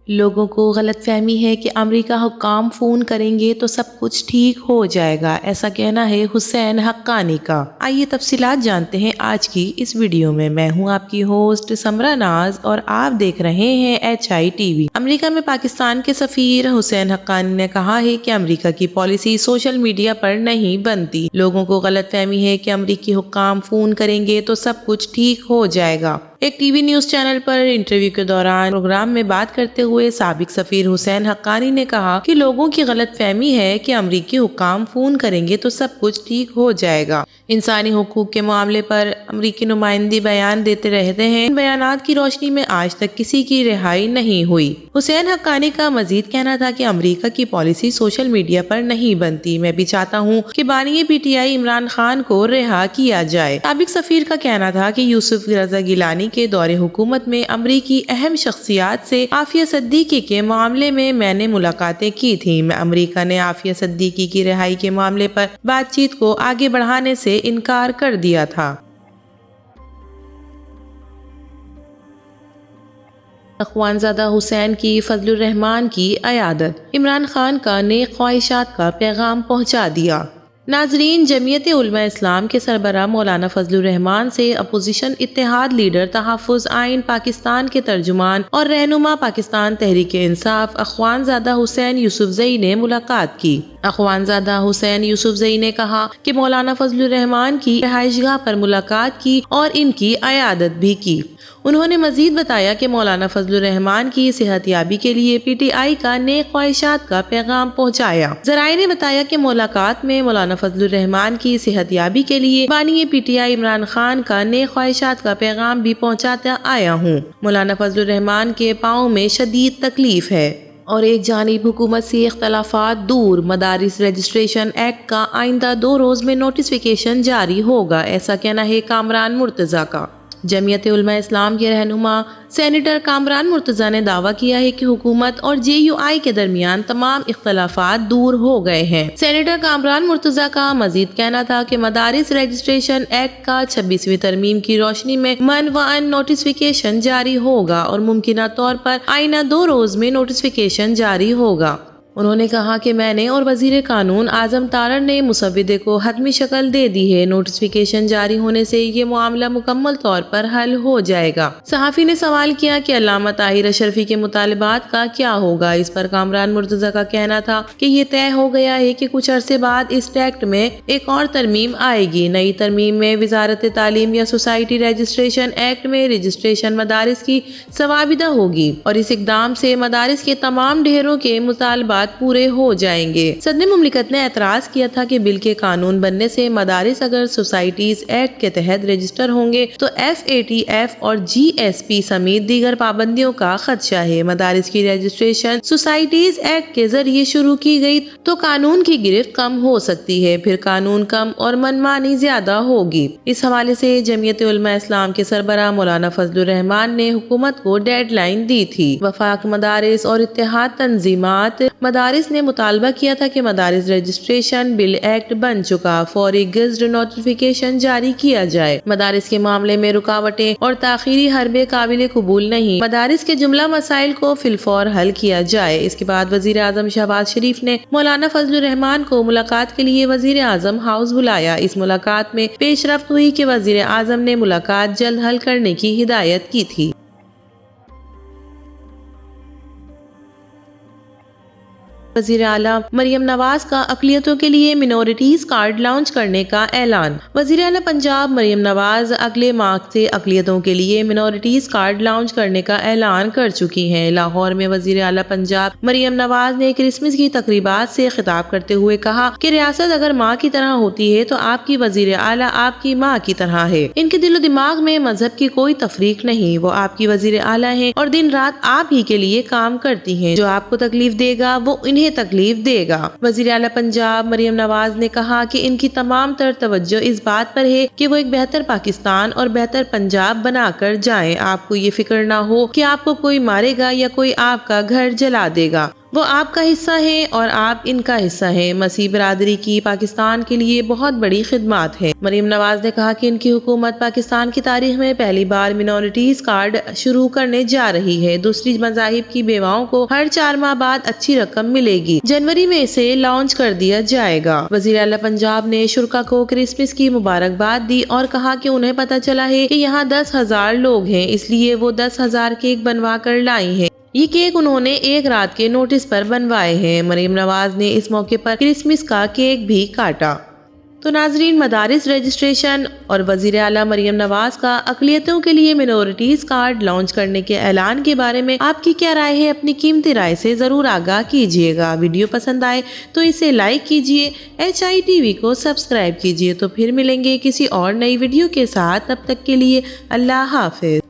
لوگوں کو غلط فہمی ہے کہ امریکہ حکام فون کریں گے تو سب کچھ ٹھیک ہو جائے گا، ایسا کہنا ہے حسین حقانی کا۔ آئیے تفصیلات جانتے ہیں آج کی اس ویڈیو میں۔ میں ہوں آپ کی ہوسٹ سمرا ناز اور آپ دیکھ رہے ہیں HITV۔ امریکہ میں پاکستان کے سفیر حسین حقانی نے کہا ہے کہ امریکہ کی پالیسی سوشل میڈیا پر نہیں بنتی۔ لوگوں کو غلط فہمی ہے کہ امریکی حکام فون کریں گے تو سب کچھ ٹھیک ہو جائے گا۔ ایک ٹی وی نیوز چینل پر انٹرویو کے دوران پروگرام میں بات کرتے ہوئے سابق سفیر حسین حقانی نے کہا کہ لوگوں کی غلط فہمی ہے کہ امریکی حکام فون کریں گے تو سب کچھ ٹھیک ہو جائے گا۔ انسانی حقوق کے معاملے پر امریکی نمائندے بیان دیتے رہتے ہیں، ان بیانات کی روشنی میں آج تک کسی کی رہائی نہیں ہوئی۔ حسین حقانی کا مزید کہنا تھا کہ امریکہ کی پالیسی سوشل میڈیا پر نہیں بنتی۔ میں بھی چاہتا ہوں کہ بانی PTI عمران خان کو رہا کیا جائے۔ سابق سفیر کا کہنا تھا کہ یوسف رضا گیلانی کے دور حکومت میں امریکی اہم شخصیات سے عافیہ صدیقی کے معاملے میں نے ملاقاتیں کی تھیں۔ امریکہ نے عافیہ صدیقی کی رہائی کے معاملے پر بات چیت کو آگے بڑھانے سے انکار کر دیا تھا۔ اخوانزادہ حسین کی فضل الرحمان کی عیادت، عمران خان کا نیک خواہشات کا پیغام پہنچا دیا۔ ناظرین، جمعیت علماء اسلام کے سربراہ مولانا فضل الرحمان سے اپوزیشن اتحاد لیڈر تحفظ آئین پاکستان کے ترجمان اور رہنما پاکستان تحریک انصاف اخوانزادہ حسین یوسفزئی نے ملاقات کی۔ اخوانزادہ حسین یوسفزئی نے کہا کہ مولانا فضل الرحمان کی رہائش گاہ پر ملاقات کی اور ان کی عیادت بھی کی۔ انہوں نے مزید بتایا کہ مولانا فضل الرحمان کی صحت یابی کے لیے PTI کا نیک خواہشات کا پیغام پہنچایا۔ ذرائع نے بتایا کہ ملاقات میں مولانا فضل الرحمان کی صحت یابی کے لیے بانی PTI عمران خان کا نیک خواہشات کا پیغام بھی پہنچاتا آیا ہوں۔ مولانا فضل الرحمان کے پاؤں میں شدید تکلیف ہے اور ایک جانب حکومت سے اختلافات دور، مدارس رجسٹریشن ایکٹ کا آئندہ 2 روز میں نوٹیفیکیشن جاری ہوگا، ایسا کہنا ہے کامران مرتضیٰ کا۔ جمعیت علماء اسلام کے رہنما سینیٹر کامران مرتضیٰ نے دعویٰ کیا ہے کہ حکومت اور JUI کے درمیان تمام اختلافات دور ہو گئے ہیں۔ سینیٹر کامران مرتضیٰ کا مزید کہنا تھا کہ مدارس رجسٹریشن ایکٹ کا 26ویں ترمیم کی روشنی میں من نوٹیفیکیشن جاری ہوگا اور ممکنہ طور پر آئینہ 2 روز میں نوٹیفیکیشن جاری ہوگا۔ انہوں نے کہا کہ میں نے اور وزیر قانون اعظم تارڑ نے مسودے کو حتمی شکل دے دی ہے۔ نوٹیفیکیشن جاری ہونے سے یہ معاملہ مکمل طور پر حل ہو جائے گا۔ صحافی نے سوال کیا کہ علامہ طاہر اشرفی کے مطالبات کا کیا ہوگا؟ اس پر کامران مرتضیٰ کا کہنا تھا کہ یہ طے ہو گیا ہے کہ کچھ عرصے بعد اس ٹیکٹ میں ایک اور ترمیم آئے گی۔ نئی ترمیم میں وزارت تعلیم یا سوسائٹی رجسٹریشن ایکٹ میں رجسٹریشن مدارس کی ضوابط ہوگی اور اس اقدام سے مدارس کے تمام ڈھیروں کے مطالبات پورے ہو جائیں گے۔ صدر مملکت نے اعتراض کیا تھا کہ بل کے قانون بننے سے مدارس اگر سوسائٹیز ایکٹ کے تحت رجسٹر ہوں گے تو FATF اور GSP سمیت دیگر پابندیوں کا خدشہ ہے۔ مدارس کی رجسٹریشن سوسائٹیز ایکٹ کے ذریعے شروع کی گئی تو قانون کی گرفت کم ہو سکتی ہے، پھر قانون کم اور منمانی زیادہ ہوگی۔ اس حوالے سے جمعیت علماء اسلام کے سربراہ مولانا فضل الرحمان نے حکومت کو ڈیڈ لائن دی تھی۔ وفاق مدارس اور اتحاد تنظیمات مدارس نے مطالبہ کیا تھا کہ مدارس رجسٹریشن بل ایکٹ بن چکا، فوری گزٹ نوٹیفیکیشن جاری کیا جائے۔ مدارس کے معاملے میں رکاوٹیں اور تاخیری حربے قابل قبول نہیں، مدارس کے جملہ مسائل کو فی الفور حل کیا جائے۔ اس کے بعد وزیر اعظم شہباز شریف نے مولانا فضل الرحمان کو ملاقات کے لیے وزیر اعظم ہاؤس بلایا۔ اس ملاقات میں پیش رفت ہوئی کہ وزیر اعظم نے ملاقات جلد حل کرنے کی ہدایت کی تھی۔ وزیر اعلیٰ مریم نواز کا اقلیتوں کے لیے منورٹیز کارڈ لانچ کرنے کا اعلان۔ وزیر اعلیٰ پنجاب مریم نواز اگلے ماہ سے اقلیتوں کے لیے منورٹیز کارڈ لانچ کرنے کا اعلان کر چکی ہیں۔ لاہور میں وزیر اعلیٰ پنجاب مریم نواز نے کرسمس کی تقریبات سے خطاب کرتے ہوئے کہا کہ ریاست اگر ماں کی طرح ہوتی ہے تو آپ کی وزیر اعلیٰ آپ کی ماں کی طرح ہے۔ ان کے دل و دماغ میں مذہب کی کوئی تفریق نہیں، وہ آپ کی وزیر اعلیٰ ہیں اور دن رات آپ ہی کے لیے کام کرتی ہیں۔ جو آپ کو تکلیف دے گا وہ انہیں تکلیف دے گا۔ وزیر اعلیٰ پنجاب مریم نواز نے کہا کہ ان کی تمام تر توجہ اس بات پر ہے کہ وہ ایک بہتر پاکستان اور بہتر پنجاب بنا کر جائیں۔ آپ کو یہ فکر نہ ہو کہ آپ کو کوئی مارے گا یا کوئی آپ کا گھر جلا دے گا۔ وہ آپ کا حصہ ہیں اور آپ ان کا حصہ ہیں۔ مسیح برادری کی پاکستان کے لیے بہت بڑی خدمات ہیں۔ مریم نواز نے کہا کہ ان کی حکومت پاکستان کی تاریخ میں پہلی بار منورٹیز کارڈ شروع کرنے جا رہی ہے۔ دوسری مذاہب کی بیواؤں کو ہر 4 ماہ بعد اچھی رقم ملے گی۔ جنوری میں اسے لانچ کر دیا جائے گا۔ وزیر اعلیٰ پنجاب نے شرکاء کو کرسمس کی مبارکباد دی اور کہا کہ انہیں پتہ چلا ہے کہ یہاں 10,000 لوگ ہیں، اس لیے وہ 10,000 کیک بنوا کر لائی ہیں۔ یہ کیک انہوں نے ایک رات کے نوٹس پر بنوائے ہیں۔ مریم نواز نے اس موقع پر کرسمس کا کیک بھی کاٹا۔ تو ناظرین، مدارس رجسٹریشن اور وزیر اعلیٰ مریم نواز کا اقلیتوں کے لیے منورٹیز کارڈ لانچ کرنے کے اعلان کے بارے میں آپ کی کیا رائے ہے؟ اپنی قیمتی رائے سے ضرور آگاہ کیجیے گا۔ ویڈیو پسند آئے تو اسے لائک کیجیے، HI TV کو سبسکرائب کیجیے۔ تو پھر ملیں گے کسی اور نئی ویڈیو کے ساتھ، تب تک کے لیے اللہ حافظ۔